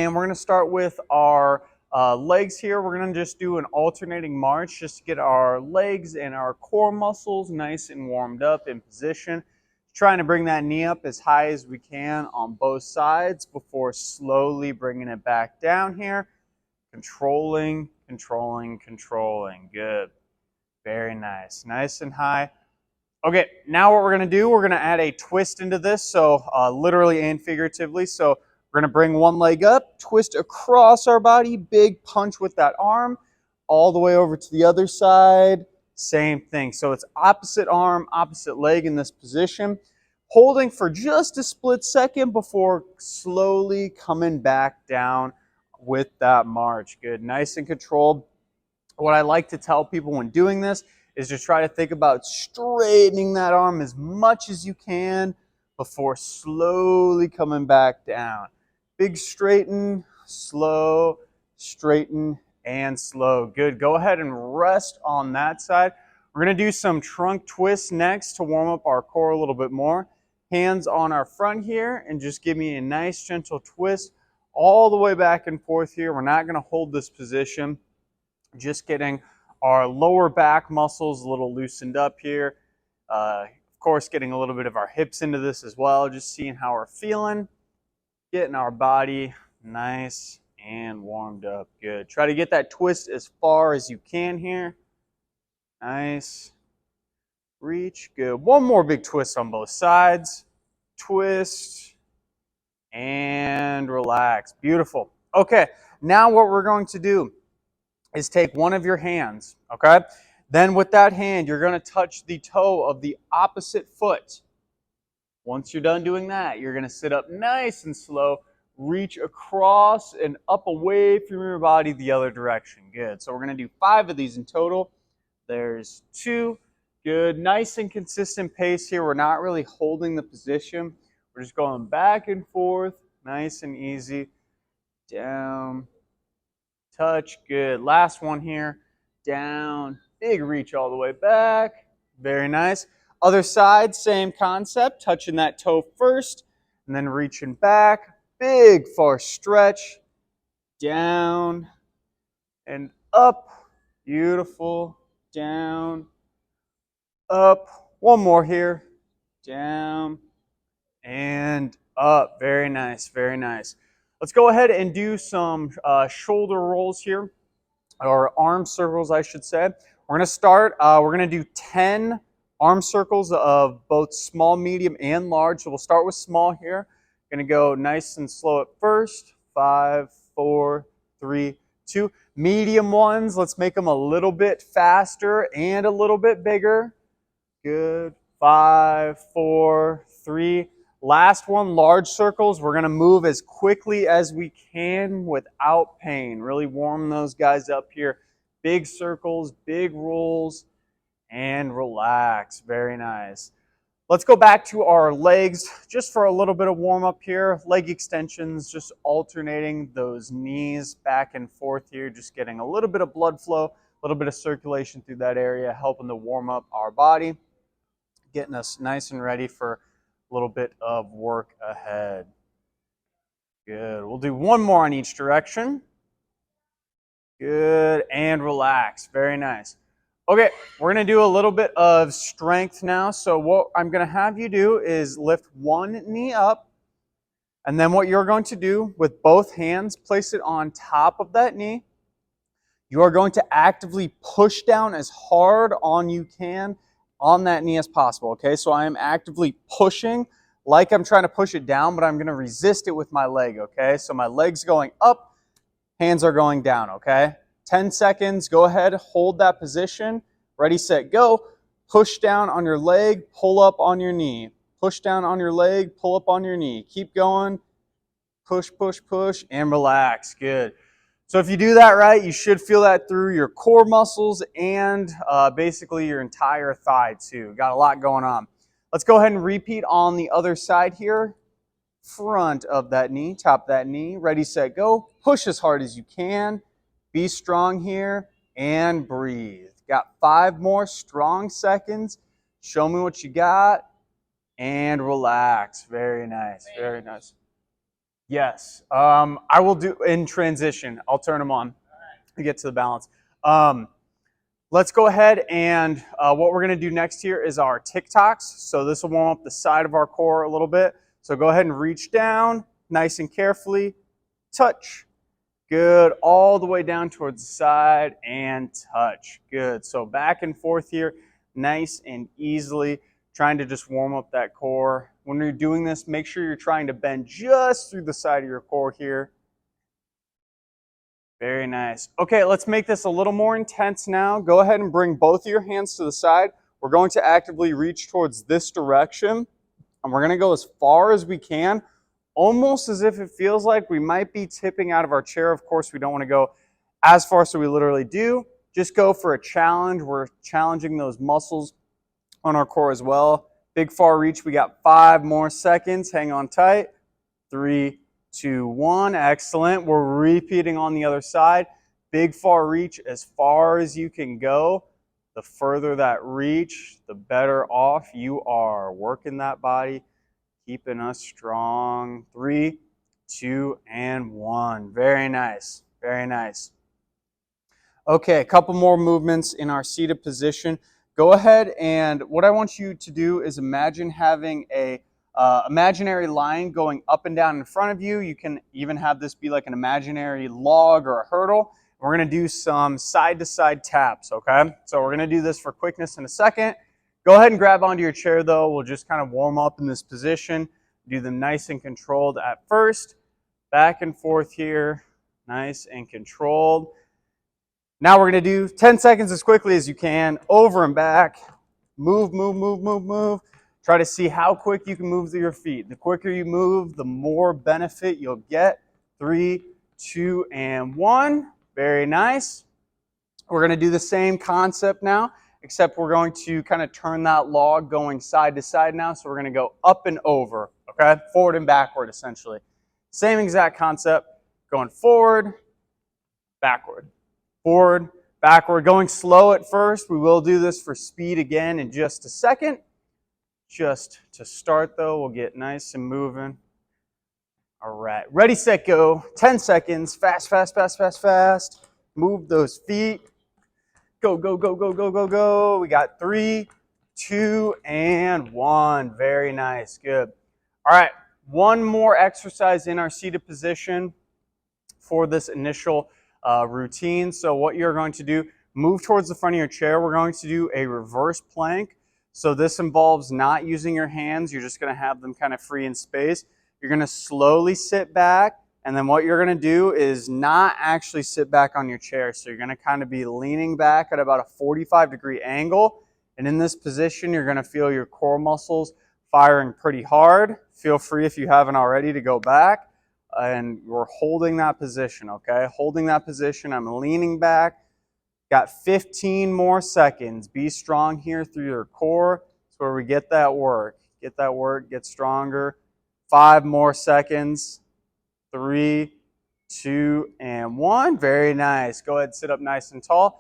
And we're going to start with our legs here. We're going to just do an alternating march just to get our legs and our core muscles nice and warmed up in position. Trying to bring that knee up as high as we can on both sides before slowly bringing it back down here. Controlling, controlling, controlling. Good. Very nice. Nice and high. Okay, now what we're going to do, we're going to add a twist into this, so literally and figuratively. So we're going to bring one leg up, twist across our body, big punch with that arm, all the way over to the other side. Same thing. So it's opposite arm, opposite leg in this position, holding for just a split second before slowly coming back down with that march. Good, nice and controlled. What I like to tell people when doing this is just try to think about straightening that arm as much as you can before slowly coming back down. Big straighten, slow, straighten, and slow. Good. Go ahead and rest on that side. We're going to do some trunk twists next to warm up our core a little bit more. Hands on our front here, and just give me a nice gentle twist all the way back and forth here. We're not going to hold this position. Just getting our lower back muscles a little loosened up here. Of course, getting a little bit of our hips into this as well. Just seeing how we're feeling. Getting our body nice and warmed up. Good. Try to get that twist as far as you can here. Nice. Reach. Good. One more big twist on both sides. Twist. And relax. Beautiful. Okay. Now what we're going to do is take one of your hands, okay? Then with that hand, you're going to touch the toe of the opposite foot. Once you're done doing that, you're going to sit up nice and slow, reach across and up away from your body the other direction. Good. So we're going to do 5 of these in total. There's 2. Good. Nice and consistent pace here. We're not really holding the position. We're just going back and forth, nice and easy. Down. Touch, good. Last one here, down, big reach all the way back. Very nice. Other side, same concept, touching that toe first, and then reaching back. Big far stretch, down and up. Beautiful. Down, up. One more here, down and up. Very nice, very nice. Let's go ahead and do some shoulder rolls here, or arm circles, I should say. We're going to start, we're going to do 10 arm circles of both small, medium, and large. So we'll start with small here. Going to go nice and slow at first. 5, 4, 3, 2. Medium ones, let's make them a little bit faster and a little bit bigger. Good. 5, 4, 3. Last one, large circles. We're going to move as quickly as we can without pain. Really warm those guys up here. Big circles, big rolls, and relax. Very nice. Let's go back to our legs just for a little bit of warm up here. Leg extensions, just alternating those knees back and forth here, just getting a little bit of blood flow, a little bit of circulation through that area, helping to warm up our body, getting us nice and ready for a little bit of work ahead. Good. We'll do one more on each direction. Good. And relax. Very nice. Okay, we're going to do a little bit of strength now. So what I'm going to have you do is lift one knee up. And then what you're going to do with both hands, place it on top of that knee. You are going to actively push down as hard on you can on that knee as possible, okay? So I am actively pushing like I'm trying to push it down, but I'm going to resist it with my leg, okay? So my leg's going up, hands are going down, okay? 10 seconds, go ahead, hold that position. Ready, set, go. Push down on your leg, pull up on your knee. Push down on your leg, pull up on your knee. Keep going. Push, push, push, and relax. Good. So if you do that right, you should feel that through your core muscles and basically your entire thigh too. Got a lot going on. Let's go ahead and repeat on the other side here. Front of that knee, top of that knee. Ready, set, go. Push as hard as you can. Be strong here and breathe. Got 5 more strong seconds. Show me what you got and relax. Very nice, very nice. Yes. I will do in transition. I'll turn them on to get to the balance. Um, let's go ahead and what we're going to do next here is our TikToks. So this will warm up the side of our core a little bit. So go ahead and reach down nice and carefully. Touch. Good. All the way down towards the side and touch. Good. So back and forth here, nice and easily, trying to just warm up that core. When you're doing this, make sure you're trying to bend just through the side of your core here. Very nice. Okay, let's make this a little more intense now. Go ahead and bring both of your hands to the side. We're going to actively reach towards this direction, and we're going to go as far as we can, almost as if it feels like we might be tipping out of our chair. Of course, we don't want to go as far, so we literally do. Just go for a challenge. We're challenging those muscles on our core as well. Big far reach. We got 5 more seconds. Hang on tight. 3, 2, 1. Excellent. We're repeating on the other side. Big far reach as far as you can go. The further that reach, the better off you are working that body, keeping us strong. 3, 2, and 1. Very nice. Very nice. Okay, a couple more movements in our seated position. Go ahead, and what I want you to do is imagine having a imaginary line going up and down in front of you. You can even have this be like an imaginary log or a hurdle. We're going to do some side-to-side taps, okay? So we're going to do this for quickness in a second. Go ahead and grab onto your chair, though. We'll just kind of warm up in this position. Do them nice and controlled at first. Back and forth here, nice and controlled. Now we're going to do 10 seconds as quickly as you can, over and back. Move, move, move, move, move. Try to see how quick you can move through your feet. The quicker you move, the more benefit you'll get. 3, 2, and 1. Very nice. We're going to do the same concept now, except we're going to kind of turn that log going side to side now. So we're going to go up and over, okay? Forward and backward, essentially. Same exact concept, going forward, backward. Forward, backward, going slow at first. We will do this for speed again in just a second. Just to start though, we'll get nice and moving. All right, ready, set, go. 10 seconds, fast, fast, fast, fast, fast. Move those feet. Go, go, go, go, go, go, go. We got 3, 2, and 1. Very nice, good. All right, one more exercise in our seated position for this initial routine. So what you're going to do, move towards the front of your chair. We're going to do a reverse plank. So this involves not using your hands. You're just going to have them kind of free in space. You're going to slowly sit back, and then what you're going to do is not actually sit back on your chair. So you're going to kind of be leaning back at about a 45-degree angle, and in this position you're going to feel your core muscles firing pretty hard. Feel free, if you haven't already, to go back. And we're holding that position, okay? Holding that position. I'm leaning back. Got 15 more seconds. Be strong here through your core. That's where we get that work. Get that work, get stronger. 5 more seconds. 3, 2, and 1. Very nice. Go ahead and sit up nice and tall.